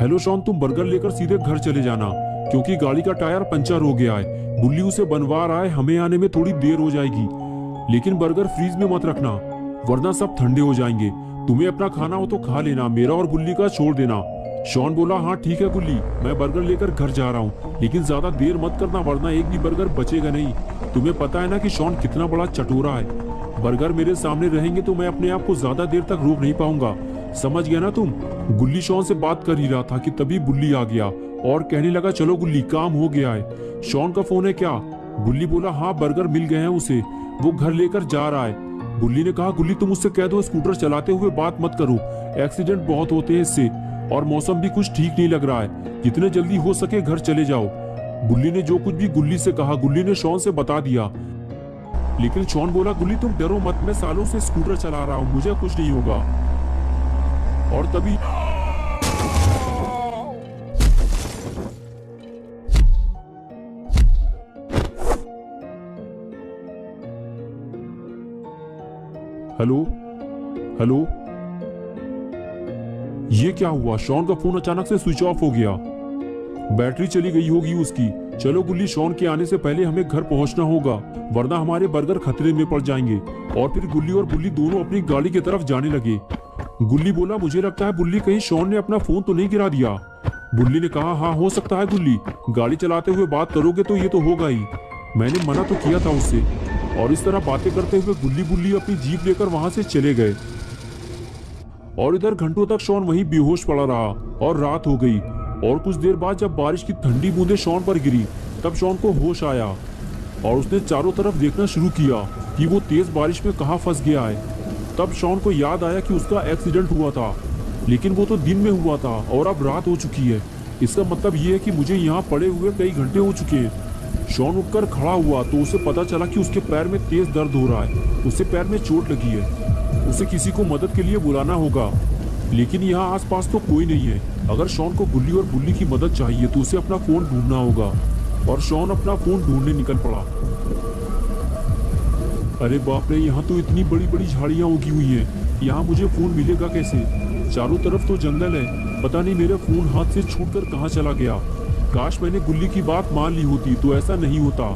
Hello Shawn, तुम burger लेकर सीधे घर चले जाना क्योंकि गाड़ी का टायर पंचर हो गया है। बुल्ली उसे बनवा रहा है, हमें आने में थोड़ी देर हो जाएगी। लेकिन बर्गर फ्रीज में मत रखना वरना सब ठंडे हो जाएंगे। तुम्हें अपना खाना हो तो खा लेना, मेरा और बुल्ली का छोड़ देना। शॉन बोला, हाँ ठीक है बुल्ली, मैं बर्गर लेकर घर जा रहा हूँ, लेकिन ज्यादा देर मत करना वरना एक भी बर्गर बचेगा नहीं। तुम्हें पता है ना कि शॉन कितना बड़ा चटोरा है। बर्गर मेरे सामने रहेंगे तो मैं अपने आप को ज्यादा देर तक रोक नहीं पाऊंगा, समझ गया ना तुम। गुल्ली शॉन से बात कर ही रहा था कि तभी बुल्ली आ गया और कहने लगा, चलो गुल्ली काम हो गया है। शॉन का फोन है क्या? गुल्ली बोला, हाँ बर्गर मिल गए हैं उसे, वो घर लेकर जा रहा है। बुल्ली ने कहा, गुल्ली तुम उससे कह दो स्कूटर चलाते हुए बात मत करो, एक्सीडेंट बहुत होते हैं इससे, और मौसम भी कुछ ठीक नहीं लग रहा है, जितने जल्दी हो सके घर चले जाओ। बुल्ली ने जो कुछ भी गुल्ली से कहा गुल्ली ने शॉन से बता दिया। लेकिन शॉन बोला, गुल्ली तुम डरो मत, मैं सालों से स्कूटर चला रहा हूँ, मुझे कुछ नहीं होगा। और तभी हेलो हेलो, ये क्या हुआ? शॉन का फोन अचानक से स्विच ऑफ हो गया, बैटरी चली गई होगी उसकी। चलो गुल्ली, शॉन के आने से पहले हमें घर पहुंचना होगा वरना हमारे बर्गर खतरे में पड़ जाएंगे। और फिर गुल्ली और बुल्ली दोनों अपनी गाड़ी की तरफ जाने लगे। गुल्ली बोला, मुझे लगता है बुल्ली कहीं शॉन ने अपना फोन तो नहीं गिरा दिया। बुल्ली ने कहा, हाँ हो सकता है गुल्ली, गाड़ी चलाते हुए बात करोगे तो ये तो होगा ही, मैंने मना तो किया था उससे। और इस तरह बातें करते हुए गुल्ली बुल्ली अपनी जीप लेकर वहां से चले गए। और इधर घंटों तक शॉन वहीं बेहोश पड़ा रहा और रात हो गई। और कुछ देर बाद जब बारिश की ठंडी बूंदें शॉन पर गिरी तब शॉन को होश आया और उसने चारों तरफ देखना शुरू किया कि वो तेज बारिश में कहाँ फंस गया है। तब शॉन को याद आया कि उसका एक्सीडेंट हुआ था, लेकिन वो तो दिन में हुआ था और अब रात हो चुकी है। इसका मतलब ये है कि मुझे यहाँ पड़े हुए कई घंटे हो चुके हैं। शॉन उठकर खड़ा हुआ तो उसे पता चला कि उसके पैर में तेज दर्द हो रहा है, उससे पैर में चोट लगी है, उसे किसी को मदद के लिए बुलाना होगा। लेकिन यहाँ आसपास तो कोई नहीं है। अगर शॉन को गुल्ली और बुल्ली की मदद चाहिए तो उसे अपना फोन ढूंढना होगा। और शॉन अपना फोन ढूंढने निकल पड़ा। अरे बाप रे, यहाँ तो इतनी बड़ी बड़ी झाड़ियाँ उगी हुई हैं, यहाँ मुझे फोन मिलेगा कैसे? चारों तरफ तो जंगल है, पता नहीं मेरा फोन हाथ से छूटकर कहाँ चला गया। काश मैंने गुल्ली की बात मान ली होती तो ऐसा नहीं होता।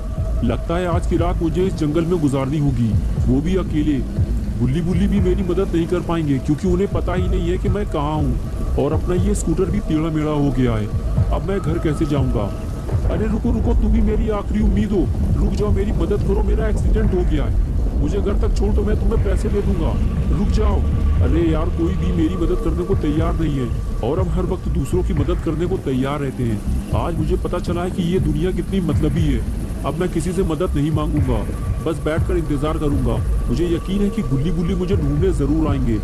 लगता है आज की रात मुझे इस जंगल में गुजारनी होगी, वो भी अकेले। गुल्ली बुल्ली भी मेरी मदद नहीं कर पाएंगे क्योंकि उन्हें पता ही नहीं है कि मैं कहाँ हूँ। और अपना ये स्कूटर भी टेढ़ा मेढ़ा हो गया है, अब मैं घर कैसे जाऊँगा? अरे रुको रुको, तुम ही मेरी आखिरी उम्मीद हो, रुक जाओ, मेरी मदद करो, मेरा एक्सीडेंट हो गया है, मुझे घर तक छोड़ दो, मैं तुम्हें पैसे दे दूंगा, रुक जाओ। अरे यार, कोई भी मेरी मदद करने को तैयार नहीं है और हम हर वक्त दूसरों की मदद करने को तैयार रहते हैं। आज मुझे पता चला है कि ये दुनिया कितनी मतलबी है। अब मैं किसी से मदद नहीं मांगूंगा, बस बैठकर इंतजार करूंगा। मुझे यकीन है कि गुल्ली बुल्ली मुझे ढूंढने जरूर आएंगे।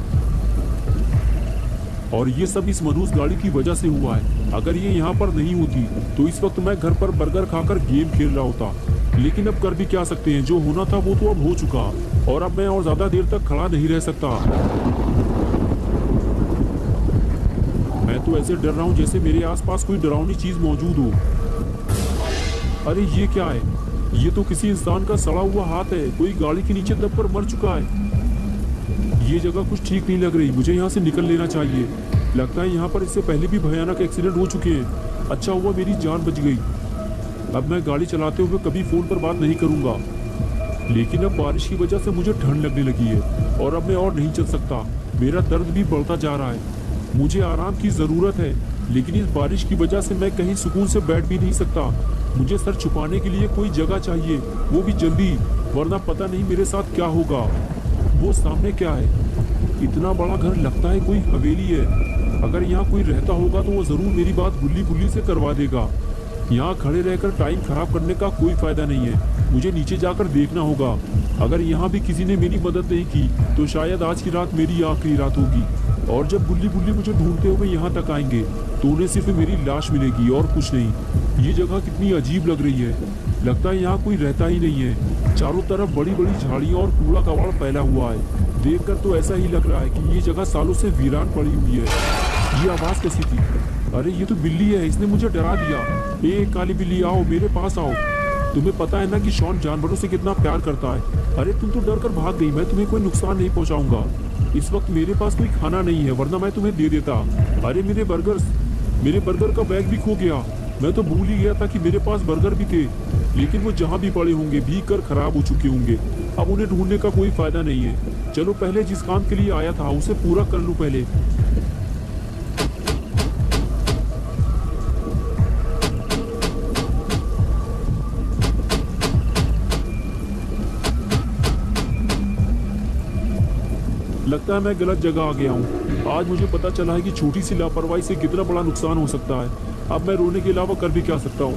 और ये सब इस मनहूस गाड़ी की वजह से हुआ है। अगर ये यहाँ पर नहीं होती तो इस वक्त मैं घर पर बर्गर खाकर गेम खेल रहा होता। लेकिन अब कर भी क्या सकते हैं, जो होना था वो तो अब हो चुका और अब मैं और ज्यादा देर तक खड़ा नहीं रह सकता। मैं तो ऐसे डर रहा हूँ जैसे मेरे आसपास कोई डरावनी चीज मौजूद हो। अरे ये क्या है? ये तो किसी इंसान का सड़ा हुआ हाथ है, कोई गाड़ी के नीचे दबकर मर चुका है। ये जगह कुछ ठीक नहीं लग रही, मुझे यहाँ से निकल लेना चाहिए। लगता है यहाँ पर इससे पहले भी भयानक एक्सीडेंट हो चुके हैं। अच्छा हुआ मेरी जान बच गई। अब मैं गाड़ी चलाते हुए कभी फोन पर बात नहीं करूंगा। लेकिन अब बारिश की वजह से मुझे ठंड लगने लगी है और अब मैं और नहीं चल सकता। मेरा दर्द भी बढ़ता जा रहा है, मुझे आराम की जरूरत है, लेकिन इस बारिश की वजह से मैं कहीं सुकून से बैठ भी नहीं सकता। मुझे सर छुपाने के लिए कोई जगह चाहिए, वो भी जल्दी, वरना पता नहीं मेरे साथ क्या होगा। वो सामने क्या है? इतना बड़ा घर, लगता है कोई हवेली है। अगर यहाँ कोई रहता होगा तो वो जरूर मेरी बात गुल्ली बुल्ली से करवा देगा। यहाँ खड़े रहकर टाइम खराब करने का कोई फायदा नहीं है, मुझे नीचे जाकर देखना होगा। अगर यहाँ भी किसी ने मेरी मदद नहीं की तो शायद आज की रात मेरी आखिरी रात होगी। और जब गुल्ली बुल्ली मुझे ढूंढते हुए यहाँ तक आएंगे तो उन्हें सिर्फ मेरी लाश मिलेगी और कुछ नहीं। ये जगह कितनी अजीब लग रही है, लगता है यहाँ कोई रहता ही नहीं है। चारों तरफ बड़ी बड़ी झाड़ियाँ और कूड़ा कबाड़ फैला हुआ है। देखकर तो ऐसा ही लग रहा है कि ये जगह सालों से वीरान पड़ी हुई है। ये आवाज़ कैसी थी? अरे ये तो बिल्ली है, इसने मुझे डरा दिया। ए काली बिल्ली, आओ मेरे पास आओ। तुम्हें पता है ना कि शॉन जानवरों से कितना प्यार करता है। अरे तुम तो डर कर भाग गई, मैं तुम्हें कोई नुकसान नहीं पहुंचाऊंगा। इस वक्त मेरे पास कोई खाना नहीं है, वरना मैं तुम्हें दे देता। अरे मेरे बर्गर्स, मेरे बर्गर का बैग भी खो गया। मैं तो भूल ही गया था कि मेरे पास बर्गर भी थे, लेकिन वो जहाँ भी पड़े होंगे भीग कर खराब हो चुके होंगे। अब उन्हें ढूंढने का कोई फायदा नहीं है। चलो पहले जिस काम के लिए आया था उसे पूरा कर लूं पहले। लगता है मैं गलत जगह आ गया हूँ। आज मुझे पता चला है कि छोटी सी लापरवाही से कितना बड़ा नुकसान हो सकता है। अब मैं रोने के अलावा कर भी क्या सकता हूँ।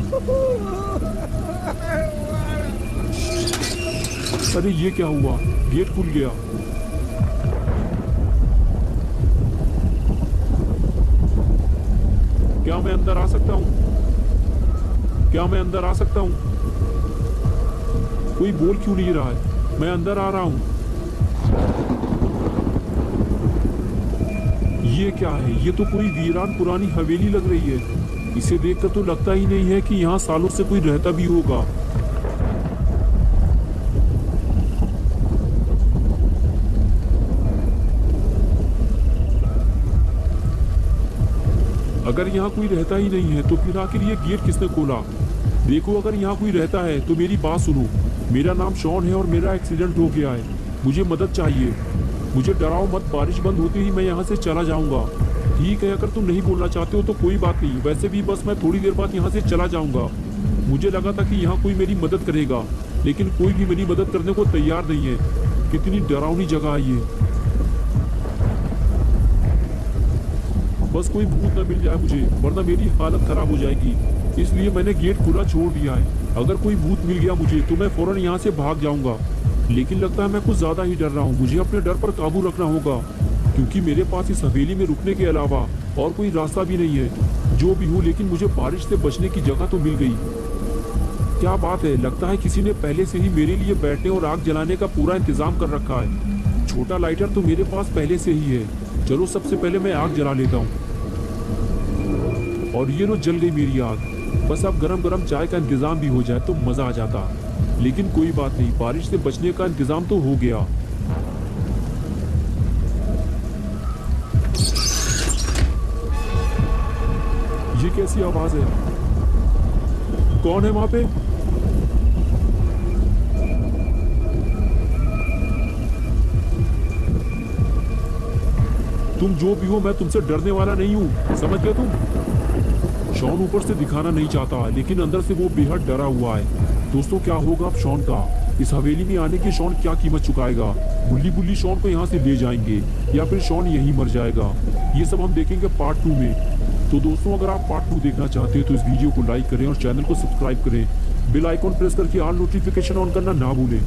अरे ये क्या हुआ, गेट खुल गया। क्या मैं अंदर आ सकता हूँ? क्या मैं अंदर आ सकता हूँ? कोई बोल क्यों नहीं रहा है? मैं अंदर आ रहा हूँ। ये क्या है? ये तो पूरी वीरान पुरानी हवेली लग रही है। इसे देखकर तो लगता ही नहीं है कि यहाँ सालों से कोई रहता भी होगा। अगर यहाँ कोई रहता ही नहीं है तो फिर आखिर ये गेट किसने खोला? देखो, अगर यहाँ कोई रहता है तो मेरी बात सुनो। मेरा नाम शॉन है और मेरा एक्सीडेंट हो गया है। मुझे मदद चाहिए। मुझे डराओ मत, बारिश बंद होते ही मैं यहाँ से चला जाऊंगा। ठीक है, अगर तुम नहीं बोलना चाहते हो तो कोई बात नहीं। वैसे भी बस मैं थोड़ी देर बाद यहाँ से चला जाऊंगा। मुझे लगा था कि यहाँ कोई मेरी मदद करेगा, लेकिन कोई भी मेरी मदद करने को तैयार नहीं है। कितनी डरावनी जगह है ये। बस कोई भूत न मिल जाए मुझे, वरना मेरी हालत खराब हो जाएगी। इसलिए मैंने गेट खुला छोड़ दिया है। अगर कोई भूत मिल गया मुझे तो मैं फौरन यहाँ से भाग जाऊंगा। लेकिन लगता है मैं कुछ ज्यादा ही डर रहा हूँ। मुझे अपने डर पर काबू रखना होगा, क्योंकि मेरे पास इस हवेली में रुकने के अलावा और कोई रास्ता भी नहीं है। जो भी हो, लेकिन मुझे बारिश से बचने की जगह तो मिल गई। क्या बात है, लगता है किसी ने पहले से ही मेरे लिए बैठने और आग जलाने का पूरा इंतजाम कर रखा है। छोटा लाइटर तो मेरे पास पहले से ही है। चलो सबसे पहले मैं आग जला लेता हूँ। और ये लो, जल गई मेरी आग। बस अब गरम गरम चाय का इंतजाम भी हो जाए तो मजा आ जाता। लेकिन कोई बात नहीं, बारिश से बचने का इंतजाम तो हो गया। ये कैसी आवाज है? कौन है वहां पे? तुम जो भी हो, मैं तुमसे डरने वाला नहीं हूं, समझ गए तुम? शॉन ऊपर से दिखाना नहीं चाहता, लेकिन अंदर से वो बेहद डरा हुआ है। दोस्तों, क्या होगा अब शॉन का? इस हवेली में आने की शॉन क्या कीमत चुकाएगा? बुल्ली बुल्ली शॉन को यहाँ से ले जाएंगे या फिर शॉन यहीं मर जाएगा? ये सब हम देखेंगे पार्ट 2 में। तो दोस्तों, अगर आप पार्ट 2 देखना चाहते हैं तो इस वीडियो को लाइक करें और चैनल को सब्सक्राइब करें। बेल आइकॉन प्रेस करके ऑल नोटिफिकेशन ऑन करना ना भूलें।